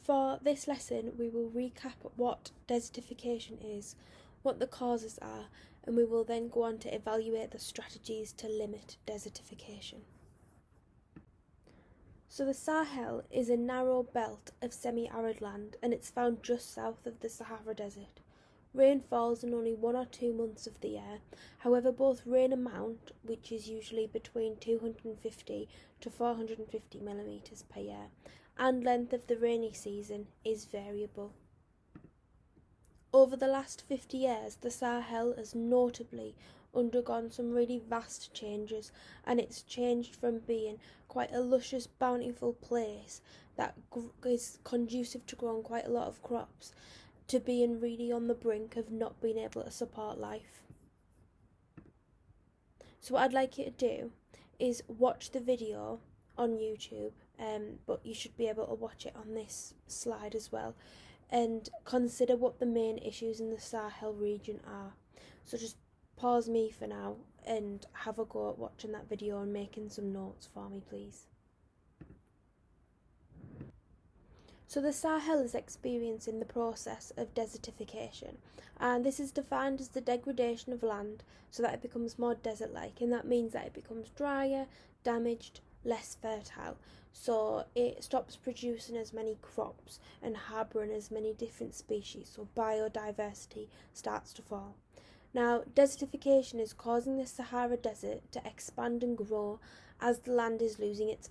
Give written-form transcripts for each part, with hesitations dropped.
For this lesson, we will recap what desertification is, what the causes are, and we will then go on to evaluate the strategies to limit desertification. So the Sahel is a narrow belt of semi-arid land, and it's found just south of the Sahara Desert. Rain falls in only 1 or 2 months of the year. However, both rain amount, which is usually between 250 to 450 millimetres per year, and length of the rainy season is variable. Over the last 50 years, the Sahel has notably undergone some really vast changes, and it's changed from being quite a luscious, bountiful place that is conducive to growing quite a lot of crops to being really on the brink of not being able to support life. So what I'd like you to do is watch the video on YouTube, but you should be able to watch it on this slide as well, and consider what the main issues in the Sahel region are. So just pause me for now and have a go at watching that video and making some notes for me, please. So the Sahel is experiencing the process of desertification, and this is defined as the degradation of land so that it becomes more desert-like, and that means that it becomes drier, damaged, less fertile, so it stops producing as many crops and harbouring as many different species, so biodiversity starts to fall. Now, desertification is causing the Sahara Desert to expand and grow as the land is losing its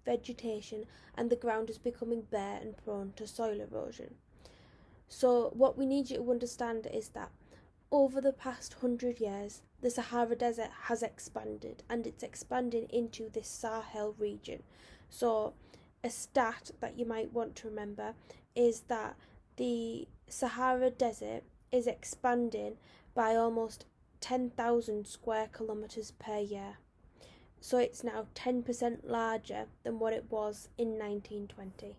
vegetation and the ground is becoming bare and prone to soil erosion. So what we need you to understand is that over the past 100 years, the Sahara Desert has expanded, and it's expanding into this Sahel region. So a stat that you might want to remember is that the Sahara Desert is expanding by almost 10,000 square kilometres per year. So it's now 10% larger than what it was in 1920.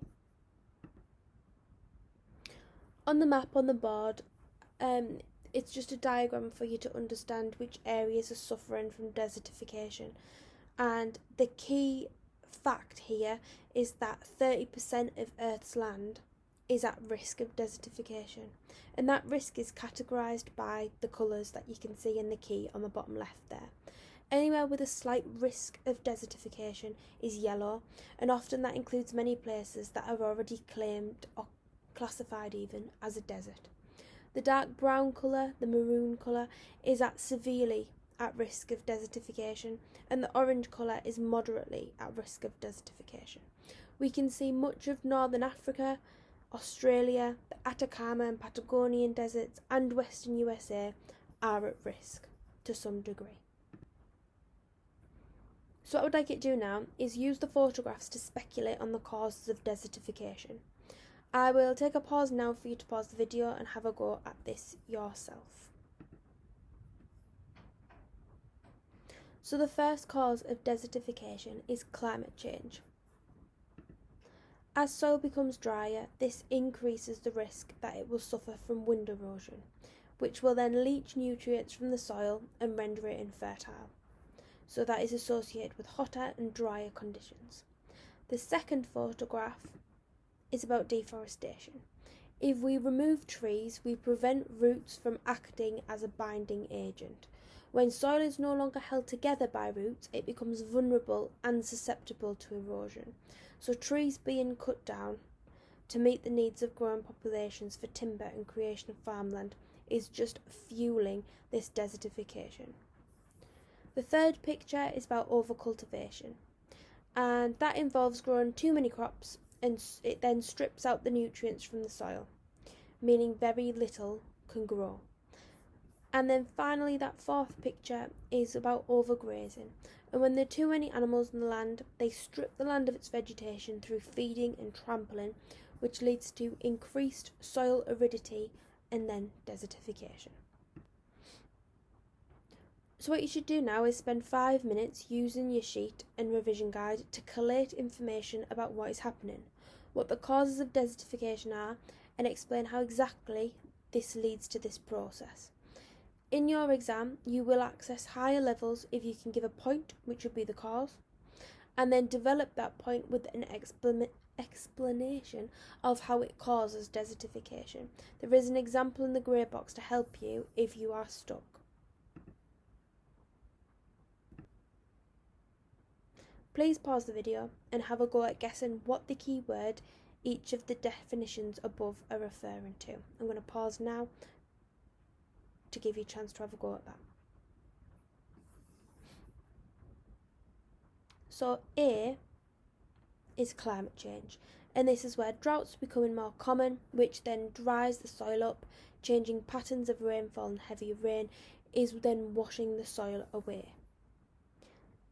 On the map on the board, it's just a diagram for you to understand which areas are suffering from desertification. And the key fact here is that 30% of Earth's land is at risk of desertification. And that risk is categorised by the colours that you can see in the key on the bottom left there. Anywhere with a slight risk of desertification is yellow, and often that includes many places that are already claimed or classified even as a desert. The dark brown colour, the maroon colour, is severely at risk of desertification, and the orange colour is moderately at risk of desertification. We can see much of northern Africa, Australia, the Atacama and Patagonian deserts, and western USA are at risk to some degree. So what I would like you to do now is use the photographs to speculate on the causes of desertification. I will take a pause now for you to pause the video and have a go at this yourself. So the first cause of desertification is climate change. As soil becomes drier, this increases the risk that it will suffer from wind erosion, which will then leach nutrients from the soil and render it infertile. So that is associated with hotter and drier conditions. The second photograph is about deforestation. If we remove trees, we prevent roots from acting as a binding agent. When soil is no longer held together by roots, it becomes vulnerable and susceptible to erosion. So trees being cut down to meet the needs of growing populations for timber and creation of farmland is just fueling this desertification. The third picture is about overcultivation, and that involves growing too many crops, and it then strips out the nutrients from the soil, meaning very little can grow. And then finally, that fourth picture is about overgrazing, and when there are too many animals in the land, they strip the land of its vegetation through feeding and trampling, which leads to increased soil aridity and then desertification. So what you should do now is spend 5 minutes using your sheet and revision guide to collate information about what is happening, what the causes of desertification are, and explain how exactly this leads to this process. In your exam, you will access higher levels if you can give a point, which would be the cause, and then develop that point with an explanation of how it causes desertification. There is an example in the grey box to help you if you are stuck. Please pause the video and have a go at guessing what the key word each of the definitions above are referring to. I'm going to pause now to give you a chance to have a go at that. So A is climate change, and this is where droughts are becoming more common, which then dries the soil up. Changing patterns of rainfall and heavy rain is then washing the soil away.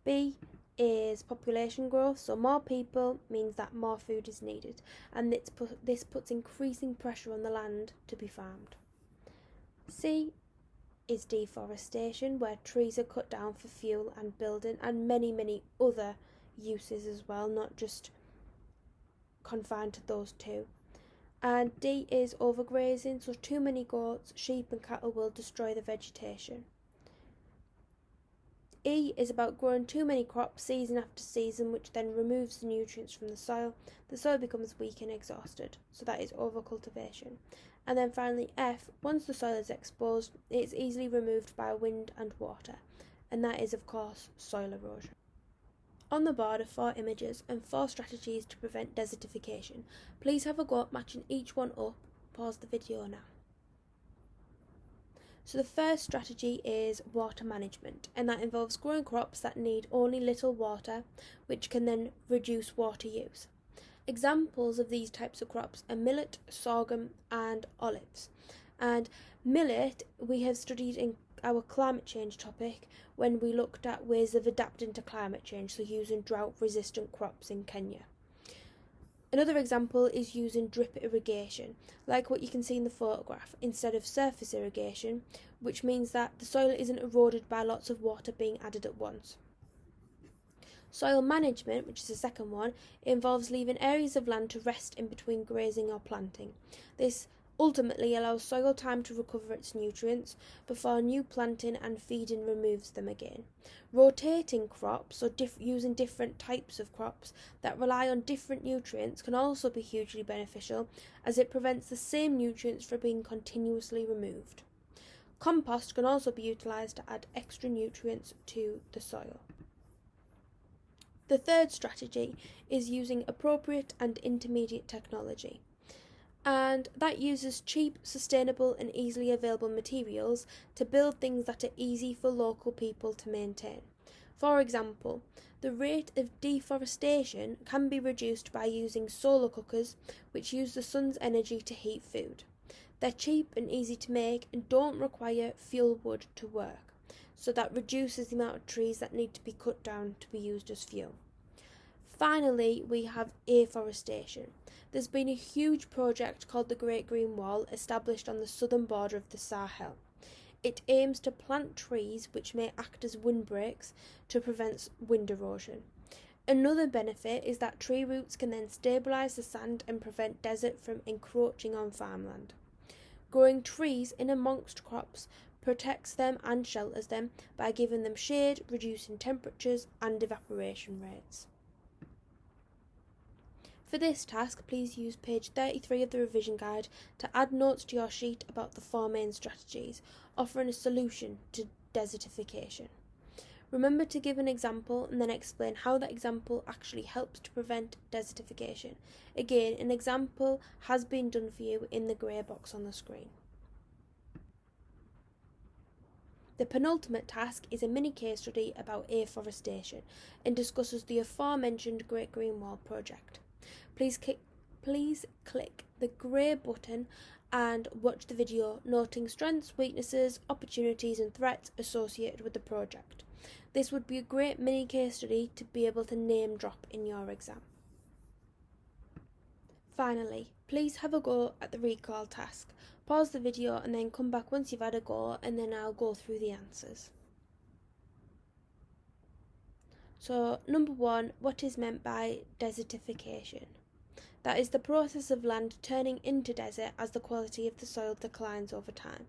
B is population growth, so more people means that more food is needed, and this puts increasing pressure on the land to be farmed. C is deforestation, where trees are cut down for fuel and building and many other uses as well, not just confined to those two. And D is overgrazing, so too many goats, sheep and cattle will destroy the vegetation. E is about growing too many crops season after season, which then removes the nutrients from the soil. The soil becomes weak and exhausted, so that is overcultivation. And then finally F, once the soil is exposed, it is easily removed by wind and water, and that is of course soil erosion. On the board are 4 images and 4 strategies to prevent desertification. Please have a go at matching each one up. Pause the video now. So the first strategy is water management, and that involves growing crops that need only little water, which can then reduce water use. Examples of these types of crops are millet, sorghum and olives. And millet we have studied in our climate change topic when we looked at ways of adapting to climate change, so using drought-resistant crops in Kenya. Another example is using drip irrigation, like what you can see in the photograph, instead of surface irrigation, which means that the soil isn't eroded by lots of water being added at once. Soil management, which is the second one, involves leaving areas of land to rest in between grazing or planting. This ultimately allows soil time to recover its nutrients before new planting and feeding removes them again. Rotating crops, or using different types of crops that rely on different nutrients, can also be hugely beneficial, as it prevents the same nutrients from being continuously removed. Compost can also be utilised to add extra nutrients to the soil. The third strategy is using appropriate and intermediate technology, and that uses cheap, sustainable and easily available materials to build things that are easy for local people to maintain. For example, the rate of deforestation can be reduced by using solar cookers, which use the sun's energy to heat food. They're cheap and easy to make and don't require fuel wood to work, so that reduces the amount of trees that need to be cut down to be used as fuel. Finally, we have afforestation. There's been a huge project called the Great Green Wall established on the southern border of the Sahel. It aims to plant trees which may act as windbreaks to prevent wind erosion. Another benefit is that tree roots can then stabilise the sand and prevent desert from encroaching on farmland. Growing trees in amongst crops protects them and shelters them by giving them shade, reducing temperatures and evaporation rates. For this task, please use page 33 of the revision guide to add notes to your sheet about the 4 main strategies, offering a solution to desertification. Remember to give an example and then explain how that example actually helps to prevent desertification. Again, an example has been done for you in the grey box on the screen. The penultimate task is a mini case study about afforestation and discusses the aforementioned Great Green Wall project. Please click the grey button and watch the video, noting strengths, weaknesses, opportunities and threats associated with the project. This would be a great mini case study to be able to name drop in your exam. Finally, please have a go at the recall task. Pause the video and then come back once you've had a go, and then I'll go through the answers. So, number 1, what is meant by desertification? That is the process of land turning into desert as the quality of the soil declines over time.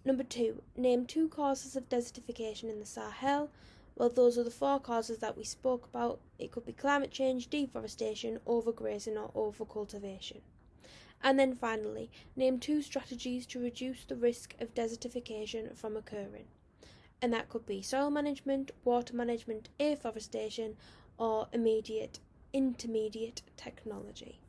Number 2, name 2 causes of desertification in the Sahel. Well, those are the four causes that we spoke about. It could be climate change, deforestation, overgrazing or overcultivation. And then finally, name 2 strategies to reduce the risk of desertification from occurring. And that could be soil management, water management, afforestation, or intermediate technology.